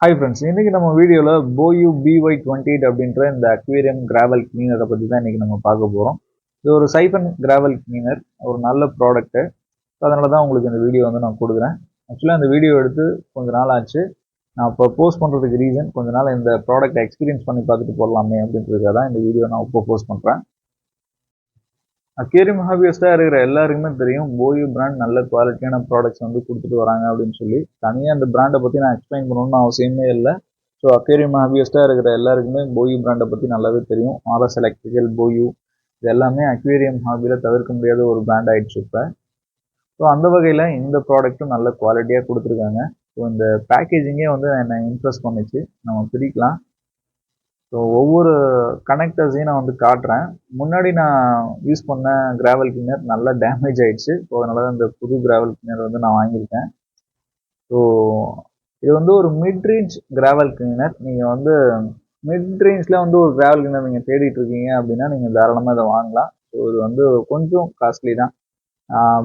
Hi friends, இன்னைக்கு நம்ம வீடியோவில் போயூ BY28 அப்படின்ற இந்த அக்வேரியம் கிராவல் கிளீனரை பற்றி தான் இன்னைக்கு நம்ம பார்க்க போகிறோம். இது ஒரு சைஃபன் கிராவல் கிளீனர், ஒரு நல்ல ப்ராடக்ட்டு. அதனால தான் உங்களுக்கு இந்த வீடியோ வந்து நான் கொடுக்குறேன். ஆக்சுவலாக இந்த வீடியோ எடுத்து கொஞ்ச நாள் ஆச்சு. நான் இப்போ போஸ்ட் பண்ணுறதுக்கு ரீசன் கொஞ்ச நாள் இந்த ப்ராடக்ட்டை எக்ஸ்பீரியன்ஸ் பண்ணி பார்த்துட்டு போடலாமே அப்படின்றதுக்காக தான் இந்த வீடியோ நான் இப்போ போஸ்ட் பண்ணுறேன். அக்வேரியம் ஹாபியஸ்டாக இருக்கிற எல்லாருக்குமே தெரியும் போயூ பிராண்ட் நல்ல குவாலிட்டியான ப்ராடக்ட்ஸ் வந்து கொடுத்துட்டு வராங்க அப்படின்னு சொல்லி. தனியாக அந்த பிராண்டை பற்றி நான் எக்ஸ்பிளைன் பண்ணணும்னு அவசியமே இல்லை. ஸோ அக்வேரியம் ஹாபியஸ்டாக இருக்கிற எல்லாருக்குமே போயூ பிராண்டை பற்றி நல்லாவே தெரியும். ஆர்எஸ் எலக்ட்ரிக்கல், போயூ இது எல்லாமே அக்வேரியம் ஹாபியில் தவிர்க்க முடியாத ஒரு பிராண்ட் ஆயிடுச்சு இப்போ. ஸோ அந்த வகையில் இந்த ப்ராடக்ட்டும் நல்ல குவாலிட்டியாக கொடுத்துருக்காங்க. ஸோ இந்த பேக்கேஜிங்கே வந்து என்னை இம்ப்ரெஸ் பண்ணிச்சு. நம்ம பிரிக்கலாம். ஸோ ஒவ்வொரு கனெக்டர்ஸையும் நான் வந்து காட்டுறேன். முன்னாடி நான் யூஸ் பண்ண கிராவல் கிளீனர் நல்லா டேமேஜ் ஆயிடுச்சு. ஸோ அதனால தான் இந்த புது கிராவல் கிளீனர் வந்து நான் வாங்கியிருக்கேன். ஸோ இது வந்து ஒரு மிட் ரேஞ்ச் கிராவல் கிளீனர். நீங்கள் வந்து மிட் ரேஞ்சில் வந்து ஒரு கிராவல் கிளீனர் நீங்கள் தேடிட்டு இருக்கீங்க அப்படின்னா நீங்கள் தாராளமாக இதை வாங்கலாம். ஸோ இது வந்து கொஞ்சம் காஸ்ட்லி தான்,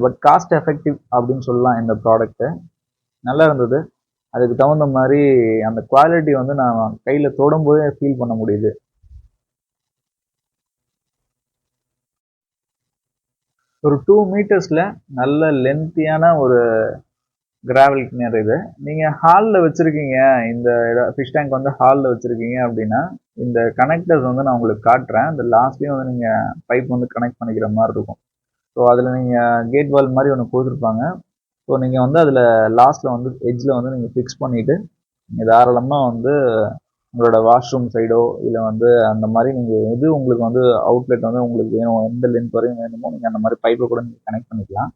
பட் காஸ்ட் எஃபெக்டிவ் அப்படின்னு சொல்லலாம். இந்த ப்ராடக்ட்டு நல்லா இருந்தது. அதுக்கு தகுந்த மாதிரி அந்த குவாலிட்டி வந்து நான் கையில் தொடும்போதே ஃபீல் பண்ண முடியுது. ஒரு 2 மீட்டர்ஸில் நல்ல லென்த்தியான ஒரு கிராவல் கிளீனர் இது. நீங்கள் ஹாலில் வச்சுருக்கீங்க, இந்த ஃபிஷ் டேங்க் வந்து ஹாலில் வச்சுருக்கீங்க அப்படின்னா இந்த கனெக்டர்ஸ் வந்து நான் உங்களுக்கு காட்டுறேன். இந்த லாஸ்ட்லேயும் வந்து நீங்கள் பைப் வந்து கனெக்ட் பண்ணிக்கிற மாதிரி இருக்கும். ஸோ அதில் நீங்கள் கேட் வால் மாதிரி ஒன்று கொடுத்துருப்பாங்க. ஸோ நீங்கள் வந்து அதில் லாஸ்ட்டில் வந்து எட்ஜில் வந்து நீங்கள் ஃபிக்ஸ் பண்ணிவிட்டு நீங்கள் தாராளமாக வந்து உங்களோட வாஷ்ரூம் சைடோ இல்லை வந்து அந்த மாதிரி நீங்கள் எது உங்களுக்கு வந்து அவுட்லெட் வந்து உங்களுக்கு வேணும், எந்த லென்த் வரையும் வேணுமோ நீங்கள் அந்த மாதிரி பைப்பை கூட நீங்கள் கனெக்ட் பண்ணிக்கலாம்.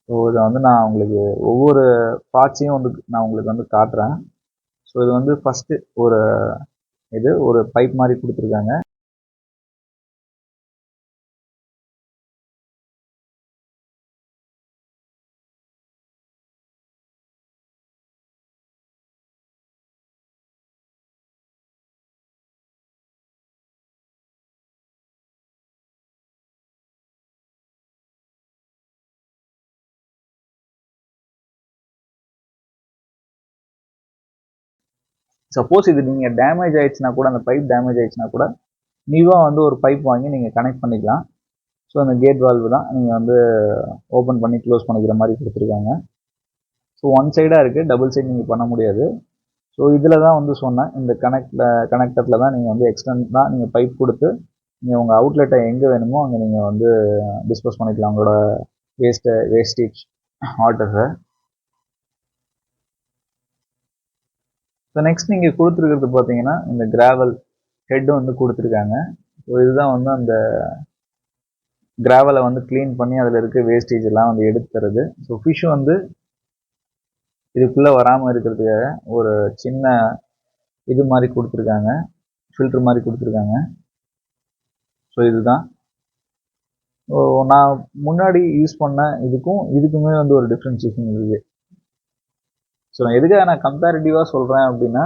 ஸோ இதை வந்து நான் உங்களுக்கு ஒவ்வொரு பார்ட்ஸையும் வந்து நான் உங்களுக்கு வந்து காட்டுறேன். ஸோ இது வந்து ஃபஸ்ட்டு ஒரு பைப் மாதிரி கொடுத்துருக்காங்க. சப்போஸ் இது நீங்கள் டேமேஜ் ஆயிடுச்சுன்னா கூட, அந்த பைப் டேமேஜ் ஆயிடுச்சுன்னா கூட நியூவாக வந்து ஒரு பைப் வாங்கி நீங்கள் கனெக்ட் பண்ணிக்கலாம். ஸோ அந்த கேட் வால்வு தான் நீங்கள் வந்து ஓப்பன் பண்ணி க்ளோஸ் பண்ணிக்கிற மாதிரி கொடுத்துருக்காங்க. ஸோ ஒன் சைடாக இருக்குது, டபுள் சைடு நீங்கள் பண்ண முடியாது. ஸோ இதில் தான் வந்து சொன்னேன், இந்த கனெக்டரில் தான் நீங்கள் வந்து எக்ஸ்டெண்ட் தான் நீங்கள் பைப் கொடுத்து நீங்கள் உங்கள் அவுட்லெட்டை எங்கே வேணுமோ அங்கே நீங்கள் வந்து டிஸ்போஸ் பண்ணிக்கலாம் உங்களோட வேஸ்டேஜ் வாட்டரை. ஸோ நெக்ஸ்ட் நீங்கள் கொடுத்துருக்கிறது பார்த்தீங்கன்னா இந்த கிராவல் ஹெட் வந்து கொடுத்துருக்காங்க. ஸோ இதுதான் வந்து அந்த கிராவலை வந்து க்ளீன் பண்ணி அதில் இருக்க வேஸ்டேஜ் எல்லாம் வந்து எடுத்து தருது. ஸோ ஃபிஷ் வந்து இதுக்குள்ளே வராமல் இருக்கிறதுக்காக ஒரு சின்ன இது மாதிரி கொடுத்துருக்காங்க, ஃபில்ட்ரு மாதிரி கொடுத்துருக்காங்க. ஸோ இதுதான் நான் முன்னாடி யூஸ் பண்ண இதுக்குமே வந்து ஒரு டிஃப்ரென்சியேஷன் இருக்குது. ஸோ எதுக்காக நான் கம்பேரிட்டிவாக சொல்கிறேன் அப்படின்னா,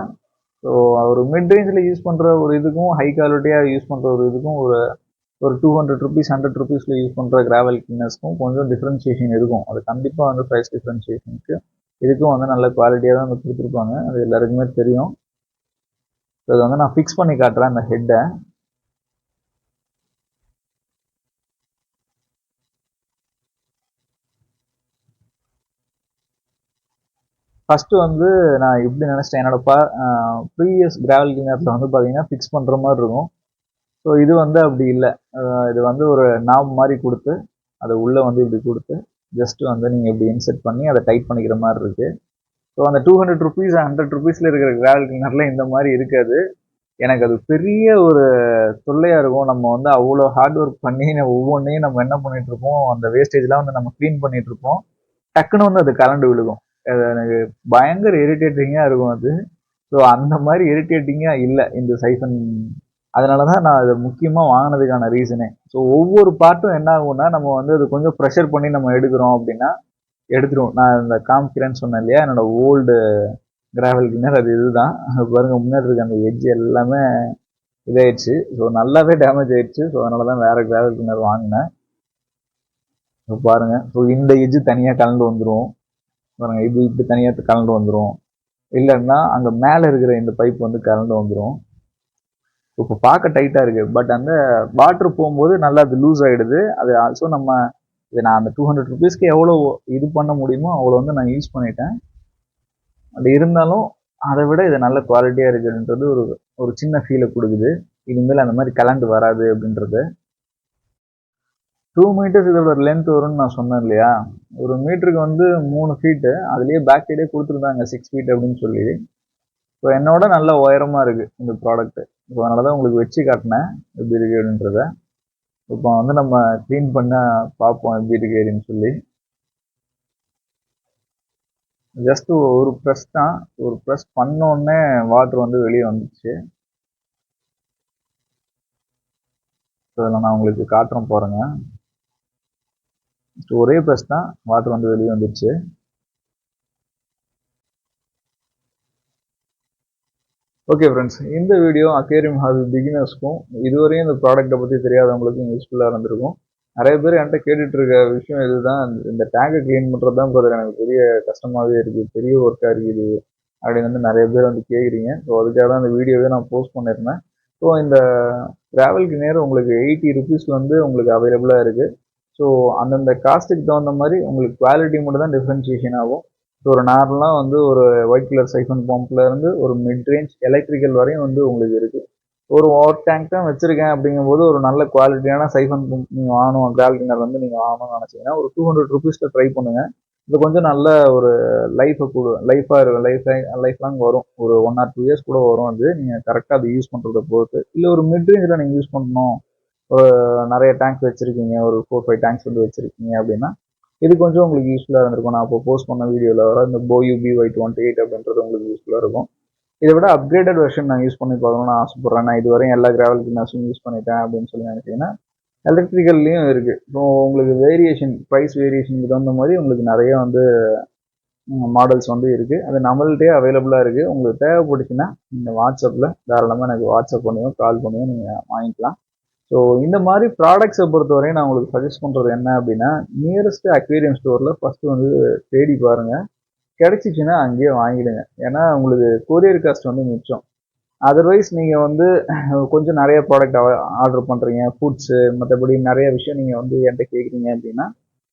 ஸோ ஒரு மிட் ரேஞ்சில் யூஸ் பண்ணுற ஒரு இதுக்கும் ஹை குவாலிட்டியாக யூஸ் பண்ணுற ஒரு இதுக்கும் ஒரு 200 rupees 100 rupeesல யூஸ் பண்ணுற கிராவல் கிளீனர்ஸ்க்கும் கொஞ்சம் டிஃப்ரென்சியேஷன் இருக்கும். அது கண்டிப்பாக வந்து ப்ரைஸ் டிஃப்ரென்சியேஷனுக்கு இதுக்கும் வந்து நல்ல குவாலிட்டியாக தான் வந்து கொடுத்துருப்பாங்க. அது எல்லாருக்குமே தெரியும். ஸோ அதை வந்து நான் ஃபிக்ஸ் பண்ணி காட்டுறேன் அந்த ஹெட்டை. ஃபஸ்ட்டு வந்து நான் இப்படி நினச்சிட்டேன், என்னோட ப்ரீவியஸ் கிராவல் கிளீனர்ஸில் வந்து பார்த்தீங்கன்னா ஃபிக்ஸ் பண்ணுற மாதிரி இருக்கும். ஸோ இது வந்து அப்படி இல்லை. இது வந்து ஒரு நாப் மாதிரி கொடுத்து அதை உள்ளே வந்து இப்படி கொடுத்து ஜஸ்ட்டு வந்து நீங்கள் இப்படி இன்செர்ட் பண்ணி அதை டைட் பண்ணிக்கிற மாதிரி இருக்குது. ஸோ அந்த 200 rupees 100 rupeesல இருக்கிற கிராவல் கிளீனரில் இந்த மாதிரி இருக்காது. எனக்கு அது பெரிய ஒரு தொல்லையாக இருக்கும். நம்ம வந்து அவ்வளோ ஹார்ட் ஒர்க் பண்ணி ஒவ்வொன்றையும் நம்ம என்ன பண்ணிகிட்ருப்போம், அந்த வேஸ்டேஜ்லாம் வந்து நம்ம க்ளீன் பண்ணிகிட்ருப்போம். டக்குன்னு வந்து அது கலண்டு விழுகும். அது எனக்கு பயங்கர இரிட்டேட்டிங்காக இருக்கும் அது. ஸோ அந்த மாதிரி இரிட்டேட்டிங்காக இல்லை இந்த சைஃபன். அதனால தான் நான் அதை முக்கியமாக வாங்கினதுக்கான ரீசனே. ஸோ ஒவ்வொரு பார்ட்டும் என்ன ஆகும்னா, நம்ம வந்து அது கொஞ்சம் ப்ரெஷர் பண்ணி நம்ம எடுக்கிறோம் அப்படின்னா எடுத்துருவோம். நான் இந்த காமிக்கிறேன்னு சொன்னேன் இல்லையா, என்னோட ஓல்டு கிராவல் கிளீனர் அது இதுதான். பாருங்க, முன்னாடி இருக்க அந்த எட்ஜ் எல்லாமே இதாயிடுச்சு. ஸோ நல்லாவே டேமேஜ் ஆயிடுச்சு. ஸோ அதனால தான் வேற கிராவல் கிளீனர் வாங்கினேன். ஸோ பாருங்க, ஸோ இந்த எட்ஜ் தனியாக கலந்து வந்துடும். பாருங்க, இது இப்படி தனியாக கலந்து வந்துடும். இல்லைன்னா அங்கே மேலே இருக்கிற இந்த பைப் வந்து கரண்ட் வந்துடும். இப்போ பார்க்க டைட்டாக இருக்குது, பட் அந்த வாட்டர் போகும்போது நல்லா அது லூஸ் ஆகிடுது. அது ஆல்சோ நம்ம இதை நான் அந்த 200 ருபீஸ்க்கு எவ்வளோ இது பண்ண முடியுமோ அவ்வளோ வந்து நான் யூஸ் பண்ணிட்டேன். அது இருந்தாலும் அதை விட இது நல்ல குவாலிட்டியாக இருக்குன்றது ஒரு ஒரு சின்ன ஃபீலை கொடுக்குது. இனிமேல் அந்த மாதிரி கலண்டு வராது அப்படின்றது. 2 மீட்டர்ஸ் இதோட லென்த் வரும்னு நான் சொன்னேன் இல்லையா? ஒரு மீட்டருக்கு வந்து 3 ஃபீட்டு. அதுலேயே பேக் சைடே கொடுத்துருந்தாங்க 6 ஃபீட் அப்படின்னு சொல்லி. ஸோ என்னோட நல்ல உயரமாக இருக்குது இந்த ப்ராடக்ட்டு. ஸோ அதனால தான் உங்களுக்கு வச்சு காட்டினேன் எப்படி இருக்கு அப்படின்றத. இப்போ வந்து நம்ம க்ளீன் பண்ண பார்ப்போம் எப்படி இருக்கு அப்படின்னு சொல்லி. ஜஸ்ட் ஒரு ப்ரெஸ் தான். ஒரு ப்ரெஸ் பண்ணோடனே வாட்டர் வந்து வெளியே வந்துச்சு. ஸோ அதில் நான் உங்களுக்கு காட்டுறேன் பாருங்க. ஒரே ப்ரெஸ் தான், வாட்டர் வந்து வெளியே வந்துருச்சு. ஓகே ஃப்ரெண்ட்ஸ், இந்த வீடியோ அக்வேரியம் ஹாபி பிகினர்ஸ்க்கும் இதுவரையும் இந்த ப்ராடக்ட்டை பற்றி தெரியாதவங்களுக்கும் யூஸ்ஃபுல்லாக இருந்திருக்கும். நிறைய பேர் என்கிட்ட கேட்டுட்டு இருக்க விஷயம் இதுதான், இந்த டேங்கை க்ளீன் பண்ணுறது தான் பிரதர் எனக்கு பெரிய கஷ்டமாகவே இருக்குது, பெரிய ஒர்க்காக இருக்குது அப்படின்னு வந்து நிறைய பேர் வந்து கேட்குறீங்க. ஸோ அதுக்காக தான் இந்த வீடியோவே நான் போஸ்ட் பண்ணியிருந்தேன். ஸோ இந்த ட்ராவல் கிளீனர் உங்களுக்கு 80 ருபீஸ் வந்து உங்களுக்கு அவைலபிளாக இருக்குது. ஸோ அந்தந்த காஸ்ட்டுக்கு தகுந்த மாதிரி உங்களுக்கு குவாலிட்டி மட்டும் தான் டிஃப்ரென்ஷியேஷன் ஆகும். ஸோ ஒரு நார்மலாக வந்து ஒரு ஒயிட் கலர் சைஃபன் பம்பில் இருந்து ஒரு மிட் ரேஞ்ச் எலக்ட்ரிக்கல் வரையும் வந்து உங்களுக்கு இருக்குது. ஒரு வாட்டர் டேங்க் தான் வச்சுருக்கேன் அப்படிங்கும்போது ஒரு நல்ல குவாலிட்டியான சைஃபன் பம்ப் நீங்கள் வாங்கணும், ட்ராவல் கிளீனர் வந்து நீங்கள் வாங்கணும்னு நினச்சிங்கன்னா ஒரு 200 ருபீஸில் ட்ரை பண்ணுங்கள். இது கொஞ்சம் நல்ல ஒரு லைஃபாக இருக்கும், லைஃப் லாங் வரும். ஒரு 1 or 2 இயர்ஸ் கூட வரும். அது நீங்கள் கரெக்டாக அதை யூஸ் பண்ணுறத பொறுத்து. இல்லை ஒரு மிட் ரேஞ்சில் நீங்கள் யூஸ் பண்ணணும், ஒரு நிறைய டேங்க்ஸ் வச்சுருக்கீங்க, ஒரு 4-5 டேங்க்ஸ் வந்து வச்சுருக்கீங்க அப்படின்னா இது கொஞ்சம் உங்களுக்கு யூஸ்ஃபுல்லாக இருந்திருக்கும். நான் இப்போ போஸ்ட் பண்ண வீடியோவில் வர இந்த போயூ BY28 அப்படின்றது உங்களுக்கு யூஸ்ஃபுல்லாக இருக்கும். இதை விட அப்கிரேடட் வெர்ஷன் நான் யூஸ் பண்ணி பார்க்கணும்னு ஆசைப்பட்றேன். நான் இதுவரையும் எல்லா கிராவல் கிளீனர்ஸும் யூஸ் பண்ணிட்டேன் அப்படின்னு சொல்லி நினைச்சீங்கன்னா எலக்ட்ரிக்கல்லையும் இருக்குது. ஸோ உங்களுக்கு வேரியேஷன், ப்ரைஸ் வேரியேஷனுக்கு தகுந்த மாதிரி உங்களுக்கு நிறைய வந்து மாடல்ஸ் வந்து இருக்குது. அது நம்மள்கிட்டே அவைலபிளாக இருக்குது. உங்களுக்கு தேவைப்பட்டுச்சுன்னா நீங்கள் வாட்ஸ்அப்பில் தாராளமாக எனக்கு வாட்ஸ்அப் பண்ணியும் கால் பண்ணியும் நீங்கள் வாங்கிக்கலாம். ஸோ இந்த மாதிரி ப்ராடக்ட்ஸை பொறுத்தவரையும் நான் உங்களுக்கு சஜஸ்ட் பண்ணுறது என்ன அப்படின்னா, நியரஸ்ட் அக்வேரியம் ஸ்டோரில் ஃபஸ்ட்டு வந்து தேடி பாருங்கள். கிடைச்சிச்சின்னா அங்கேயே வாங்கிடுங்க. ஏன்னா உங்களுக்கு கொரியர் காஸ்ட் வந்து மிச்சம். அதர்வைஸ் நீங்கள் வந்து கொஞ்சம் நிறைய ப்ராடக்ட் ஆர்டர் பண்ணுறீங்க, ஃபுட்ஸு, மற்றபடி நிறைய விஷயம் நீங்கள் வந்து என்கிட்ட கேட்குறீங்க அப்படின்னா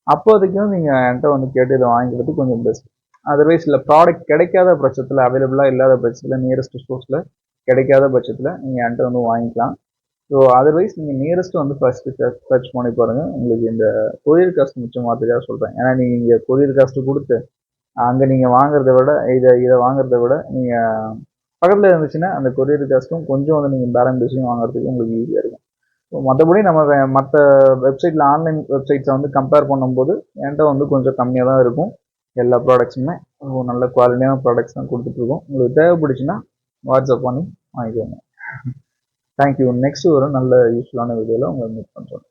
அப்போதைக்கும் நீங்கள் என்கிட்ட வந்து கேட்டு இதை வாங்கிக்கிறது கொஞ்சம் பெஸ்ட். அதர்வைஸ் இல்லை ப்ராடக்ட் கிடைக்காத பட்சத்தில், அவைலபிளாக இல்லாத பட்சத்தில், நியரஸ்ட் ஸ்டோர்ஸில் கிடைக்காத பட்சத்தில் நீங்கள் என்கிட்ட வந்து வாங்கிக்கலாம். ஸோ அதர்வைஸ் நீங்கள் நியரஸ்ட் வந்து ஃபஸ்ட்டு சர்ச் பண்ணி பாருங்கள். உங்களுக்கு இந்த கொரியர் காஸ்ட் மிச்சமாகிறதுக்காக சொல்கிறேன். ஏன்னா நீங்கள் இங்கே கொரியர் காஸ்ட்டு கொடுத்து அங்கே நீங்கள் வாங்குறத விட இதை வாங்குறத விட நீங்கள் பக்கத்தில் இருந்துச்சுன்னா அந்த கொரியர் காஸ்ட்டும் கொஞ்சம் வந்து நீங்கள் பேரம் பேசி வாங்குறதுக்கு உங்களுக்கு ஈஸியாக இருக்கும். ஸோ மற்றபடி நம்ம மற்ற வெப்சைட்டில் ஆன்லைன் வெப்சைட்ஸை வந்து கம்பேர் பண்ணும்போது என்கிட்ட வந்து கொஞ்சம் கம்மியாக தான் இருக்கும் எல்லா ப்ராடக்ட்ஸுமே. நல்ல குவாலிட்டியான ப்ராடக்ட்ஸ் தான் கொடுத்துட்ருக்கோம். உங்களுக்கு தேவைப்படுச்சுன்னா வாட்ஸ்அப் பண்ணி வாங்கிக்கோங்க. தேங்க்யூ. நெக்ஸ்ட் ஒரு நல்ல யூஸ்ஃபுல்லான வீடியோவில் உங்களை மீட் பண்ணுறோம்.